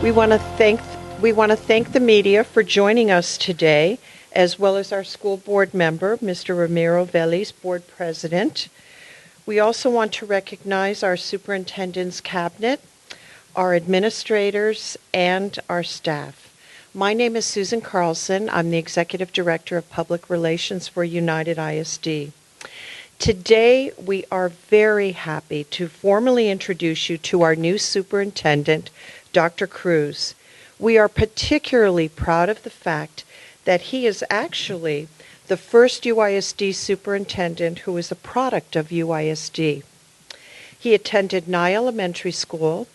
We want to thank the media for joining us today, as well as our school board member, Mr. Ramiro Vélez, board president. We also want to recognize our superintendent's cabinet, our administrators, and our staff. My name is Susan Carlson. I'm the Executive Director of Public Relations for United ISD. Today, we are very happy to formally introduce you to our new superintendent, Dr. Cruz. We are particularly proud of the fact that he is actually the first UISD superintendent who is a product of UISD. He attended Nye Elementary School,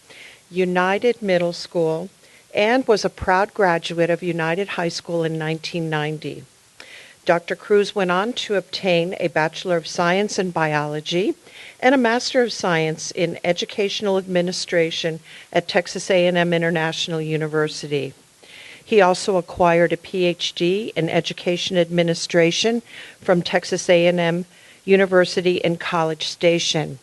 United Middle School, and was a proud graduate of United High School in 1990. Dr. Cruz went on to obtain a Bachelor of Science in Biology and a Master of Science in Educational Administration at Texas A&M International University. He also acquired a PhD in Education Administration from Texas A&M University in College Station.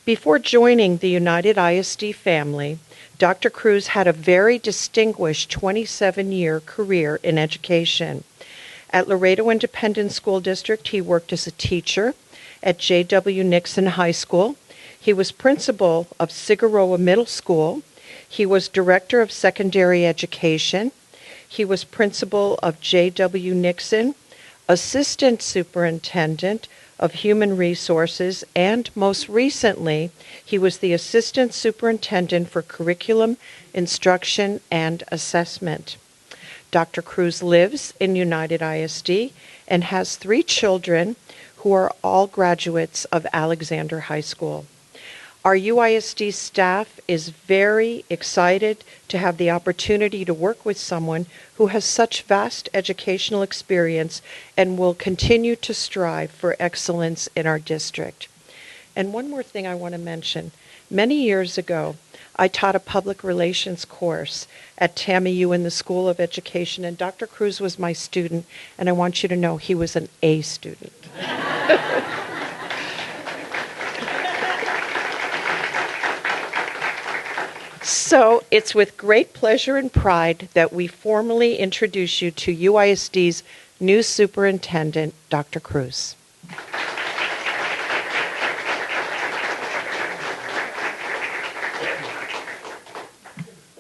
Before joining the United ISD family, Dr. Cruz had a very distinguished 27-year career in education. At Laredo Independent School District, he worked as a teacher. At J.W. Nixon High School, he was principal of Figueroa Middle School. He was director of secondary education. He was principal of J.W. Nixon, assistant superintendent of human resources, and most recently, he was the assistant superintendent for curriculum, instruction, and assessment. Dr. Cruz lives in United ISD and has 3 children who are all graduates of Alexander High School. Our UISD staff is very excited to have the opportunity to work with someone who has such vast educational experience and will continue to strive for excellence in our district. And one more thing I want to mention. Many years ago, I taught a public relations course at TAMIU in the School of Education, and Dr. Cruz was my student, and I want you to know he was an A student. So it's with great pleasure and pride that we formally introduce you to UISD's new superintendent, Dr. Cruz.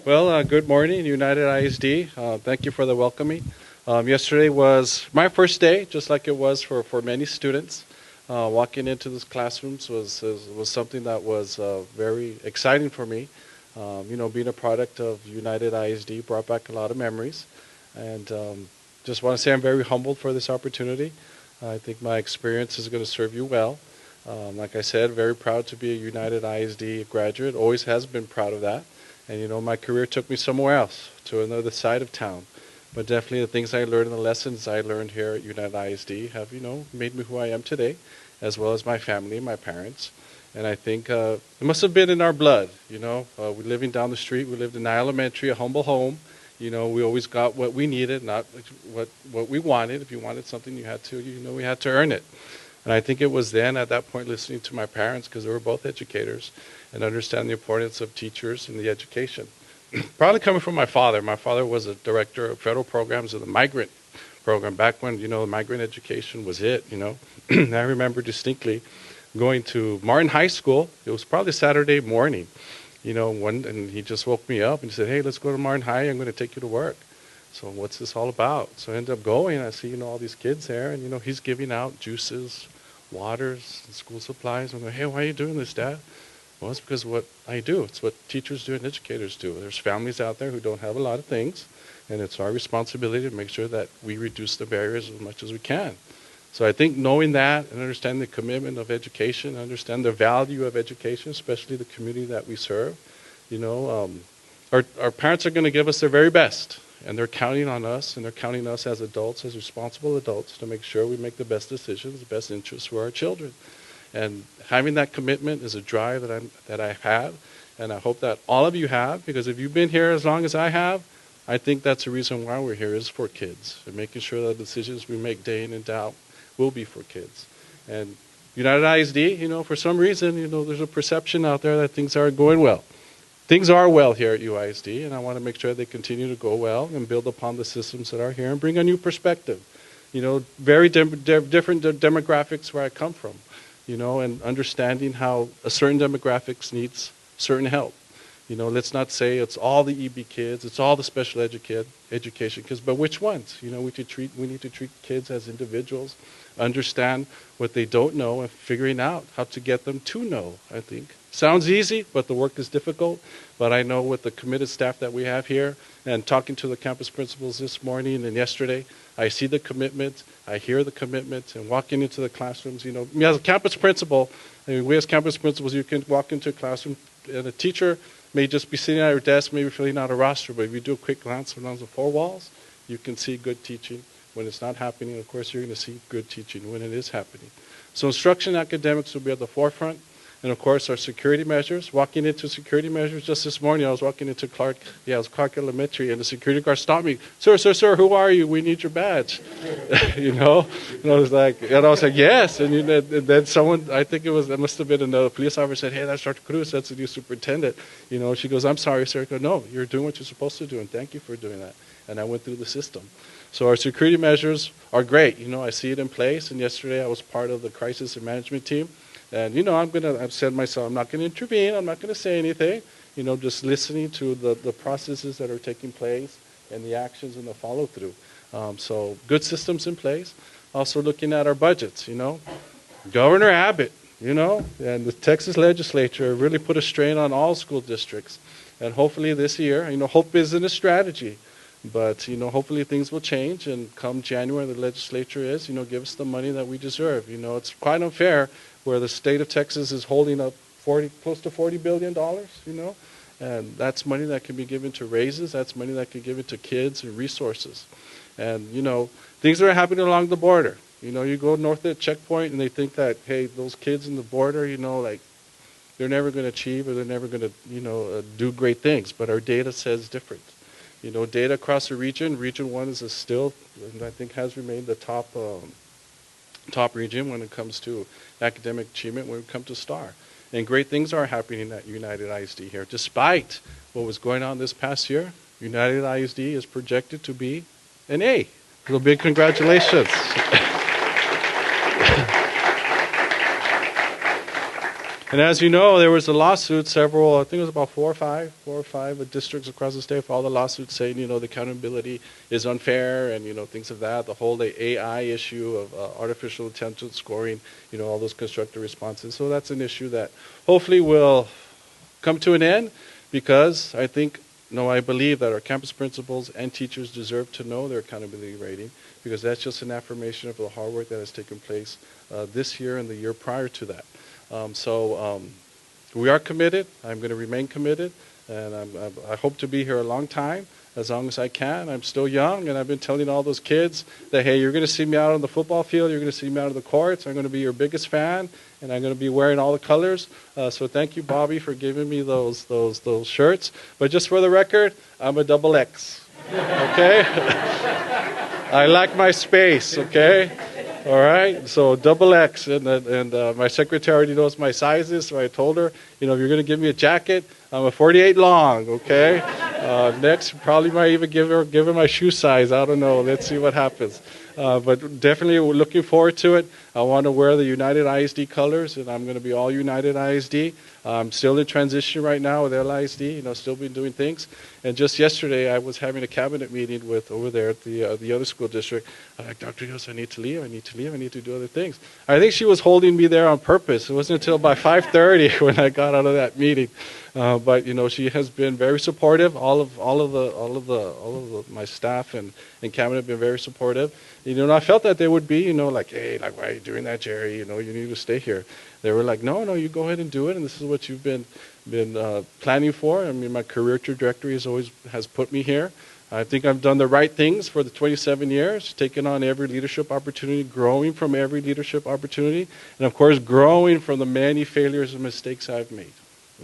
Well, good morning, United ISD. Thank you for the welcoming. Yesterday was my first day, just like it was for many students. Walking into these classrooms was something that was very exciting for me. Being a product of United ISD brought back a lot of memories. And just want to say I'm very humbled for this opportunity. I think my experience is going to serve you well. Like I said, very proud to be a United ISD graduate. Always has been proud of that. And, my career took me somewhere else, to another side of town. But definitely the things I learned and the lessons I learned here at United ISD have, made me who I am today, as well as my family, my parents. And I think it must have been in our blood, We're living down the street. We lived in Nye Elementary, a humble home. We always got what we needed, not what we wanted. If you wanted something, you had to, we had to earn it. And I think it was then, at that point, listening to my parents, because they were both educators, and understand the importance of teachers in the education. Probably coming from my father. My father was a director of federal programs of the migrant program back when, migrant education was it, I remember distinctly going to Martin High School. It was probably Saturday morning, and he just woke me up and he said, "Hey, let's go to Martin High. I'm going to take you to work." So what's this all about? So I ended up going. I see, all these kids there, and, he's giving out juices, waters, and school supplies. I'm going, "Hey, why are you doing this, Dad?" Well, it's because what I do. It's what teachers do and educators do. There's families out there who don't have a lot of things, and it's our responsibility to make sure that we reduce the barriers as much as we can. So I think knowing that and understanding the commitment of education, understand the value of education, especially the community that we serve, our parents are going to give us their very best, and they're counting on us, and they're counting us as adults, as responsible adults, to make sure we make the best decisions, the best interests for our children. And having that commitment is a drive that I have, and I hope that all of you have, because if you've been here as long as I have, I think that's the reason why we're here, is for kids, and making sure that the decisions we make day in and day out will be for kids. And United ISD, for some reason, there's a perception out there that things aren't going well. things are well here at UISD, and I want to make sure they continue to go well and build upon the systems that are here and bring a new perspective. Very different demographics where I come from, and understanding how a certain demographics needs certain help. Let's not say it's all the EB kids, it's all the special education kids, but which ones? We need to treat kids as individuals, understand what they don't know, and figuring out how to get them to know, I think. Sounds easy, but the work is difficult. But I know with the committed staff that we have here, and talking to the campus principals this morning and yesterday, I see the commitment, I hear the commitment, and walking into the classrooms, as a campus principal, we as campus principals, you can walk into a classroom, and a teacher may just be sitting at her desk, maybe filling out a roster, but if you do a quick glance around the four walls, you can see good teaching. When it's not happening, of course, you're going to see good teaching when it is happening. So instruction academics will be at the forefront. And of course, our security measures. Walking into security measures, just this morning, I was walking into Clark Elementary, and the security guard stopped me. Sir, who are you? We need your badge. And I was like, yes. And then someone, it must have been another police officer, said, hey, that's Dr. Cruz, that's the new superintendent. She goes, I'm sorry, sir. I go, no, you're doing what you're supposed to do, and thank you for doing that. And I went through the system. So our security measures are great. I see it in place. And yesterday, I was part of the crisis and management team. And, I've said myself, I'm not going to intervene, I'm not going to say anything, just listening to the processes that are taking place and the actions and the follow-through. So good systems in place. Also looking at our budgets, Governor Abbott, and the Texas legislature really put a strain on all school districts. And hopefully this year, hope isn't a strategy, but, hopefully things will change, and come January, the legislature give us the money that we deserve. It's quite unfair where the state of Texas is holding up close to $40 billion, and that's money that can be given to raises, that's money that can be given to kids and resources. And, things are happening along the border. You go north at checkpoint and they think that, hey, those kids in the border, they're never going to achieve, or they're never going to, do great things, but our data says different. Data across the region 1 is still, and I think has remained the top region when it comes to academic achievement, when it comes to STAR. And great things are happening at United ISD here. Despite what was going on this past year, United ISD is projected to be an A. So big congratulations. And as you know, there was a lawsuit, I think it was about four or five districts across the state for all the lawsuits saying, the accountability is unfair and, things of that. The whole AI issue of artificial intelligence scoring, all those constructive responses. So that's an issue that hopefully will come to an end, because I believe that our campus principals and teachers deserve to know their accountability rating, because that's just an affirmation of the hard work that has taken place this year and the year prior to that. We are committed. I'm going to remain committed, and I hope to be here a long time, as long as I can. I'm still young, and I've been telling all those kids that, hey, you're going to see me out on the football field, you're going to see me out on the courts, I'm going to be your biggest fan, and I'm going to be wearing all the colors. So thank you, Bobby, for giving me those shirts. But just for the record, I'm a XX, okay? I like my space, okay? All right, so XX, and my secretary already knows my sizes, so I told her, if you're going to give me a jacket, I'm a 48 long, okay? Next, probably might even give her my shoe size. I don't know. Let's see what happens. But definitely, we're looking forward to it. I want to wear the United ISD colors, and I'm going to be all United ISD. I'm still in transition right now with LISD, still been doing things. And just yesterday, I was having a cabinet meeting over there at the other school district. I'm like, Dr. Rios, I need to leave. I need to do other things. I think she was holding me there on purpose. It wasn't until about 5:30 when I got out of that meeting. But she has been very supportive. All of my staff and cabinet have been very supportive. And I felt that they would be, like, hey, like, why are you doing that, Jerry? You need to stay here. They were like, no, you go ahead and do it, and this is what you've been planning for. I mean, my career trajectory has put me here. I think I've done the right things for the 27 years, taken on every leadership opportunity, growing from every leadership opportunity, and of course, growing from the many failures and mistakes I've made.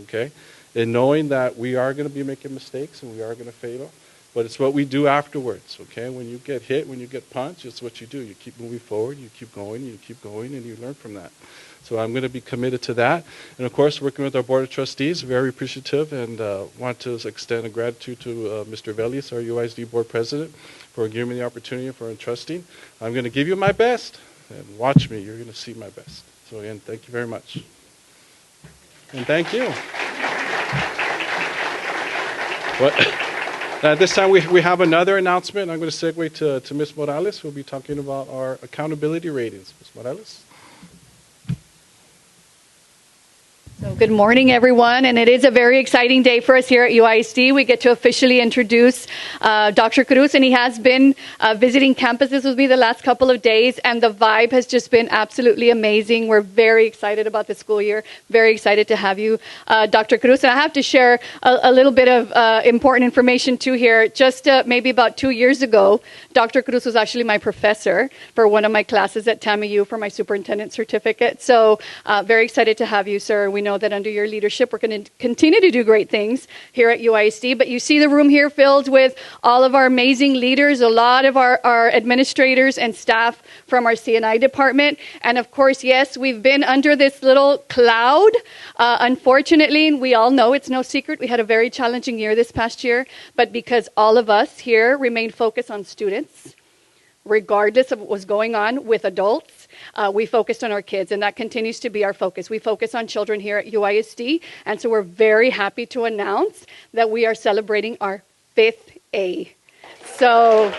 Okay, and knowing that we are going to be making mistakes and we are going to fail, but it's what we do afterwards, okay? When you get hit, when you get punched, it's what you do. You keep moving forward, you keep going, you keep going, and you learn from that. So I'm going to be committed to that. And of course, working with our Board of Trustees, very appreciative, and want to extend a gratitude to Mr. Velis, our UISD Board President, for giving me the opportunity for entrusting. I'm going to give you my best, and watch me. You're going to see my best. So again, thank you very much. And thank you. At this time, we have another announcement. I'm going to segue to Ms. Morales, who will be talking about our accountability ratings. Ms. Morales? So good morning, everyone, and it is a very exciting day for us here at UISD. We get to officially introduce Dr. Cruz, and he has been visiting campuses with me the last couple of days, and the vibe has just been absolutely amazing. We're very excited about the school year, very excited to have you, Dr. Cruz. And I have to share a little bit of important information, too, here. Just maybe about 2 years ago, Dr. Cruz was actually my professor for one of my classes at TAMIU for my superintendent certificate. So very excited to have you, sir. We know that under your leadership, we're going to continue to do great things here at UISD. But you see the room here filled with all of our amazing leaders, a lot of our administrators and staff from our CNI department. And of course, yes, we've been under this little cloud. Unfortunately, we all know it's no secret. We had a very challenging year this past year. But because all of us here remained focused on students, regardless of what was going on with adults, we focused on our kids, and that continues to be our focus. We focus on children here at UISD, and so we're very happy to announce that we are celebrating our 5th A. So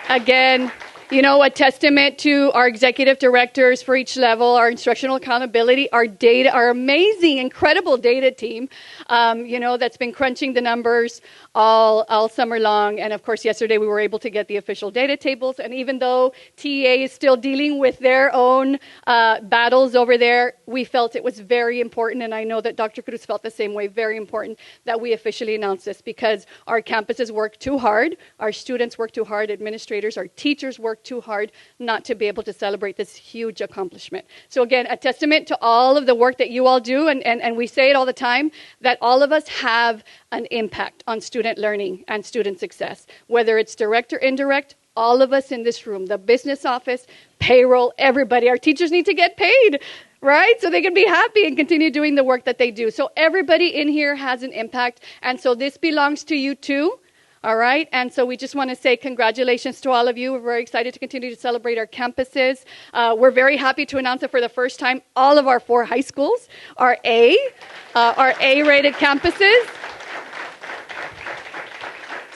again, you know, a testament to our executive directors for each level, our instructional accountability, our data, our amazing, incredible data team, you know, that's been crunching the numbers all summer long. And of course, yesterday we were able to get the official data tables. And even though TEA is still dealing with their own battles over there, we felt it was very important. And I know that Dr. Cruz felt the same way, very important that we officially announce this, because our campuses work too hard, our students work too hard, administrators, our teachers work too hard not to be able to celebrate this huge accomplishment. So again, a testament to all of the work that you all do, and we say it all the time, that all of us have an impact on student learning and student success. Whether it's direct or indirect, all of us in this room, the business office, payroll, everybody, our teachers need to get paid, right? So they can be happy and continue doing the work that they do. So everybody in here has an impact, and so this belongs to you too. All right, and so we just want to say congratulations to all of you. We're very excited to continue to celebrate our campuses. We're very happy to announce that for the first time, all of our 4 high schools are A-rated campuses.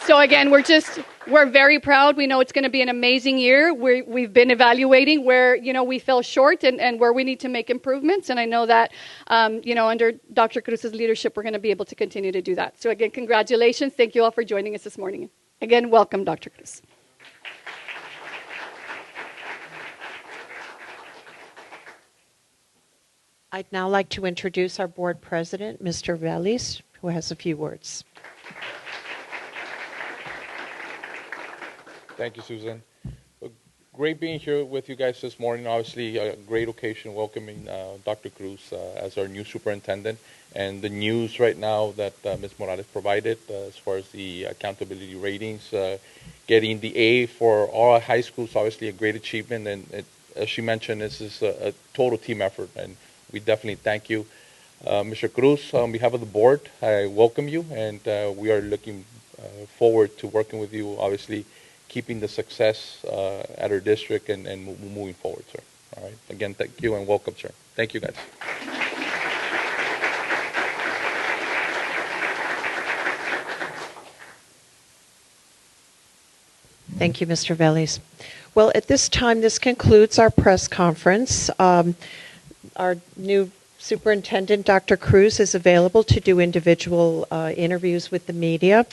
So again, we're very proud. We know it's going to be an amazing year. We've been evaluating where, you know, we fell short and where we need to make improvements. And I know that, you know, under Dr. Cruz's leadership, we're going to be able to continue to do that. So again, congratulations. Thank you all for joining us this morning. Again, welcome, Dr. Cruz. I'd now like to introduce our board president, Mr. Velis, who has a few words. Thank you, Susan. Great being here with you guys this morning. Obviously, a great occasion welcoming Dr. Cruz as our new superintendent. And the news right now that Ms. Morales provided as far as the accountability ratings, getting the A for all our high schools, obviously a great achievement. And as she mentioned, this is a total team effort, and we definitely thank you. Mr. Cruz, on behalf of the board, I welcome you, and we are looking forward to working with you, obviously, keeping the success at our district and moving forward, sir. All right. Again, thank you and welcome, sir. Thank you, guys. Thank you, Mr. Velis. Well, at this time, this concludes our press conference. Our new superintendent, Dr. Cruz, is available to do individual interviews with the media.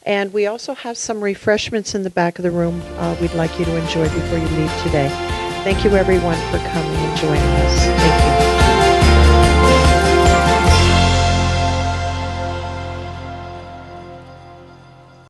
And we also have some refreshments in the back of the room we'd like you to enjoy before you leave today. Thank you, everyone, for coming and joining us. Thank you.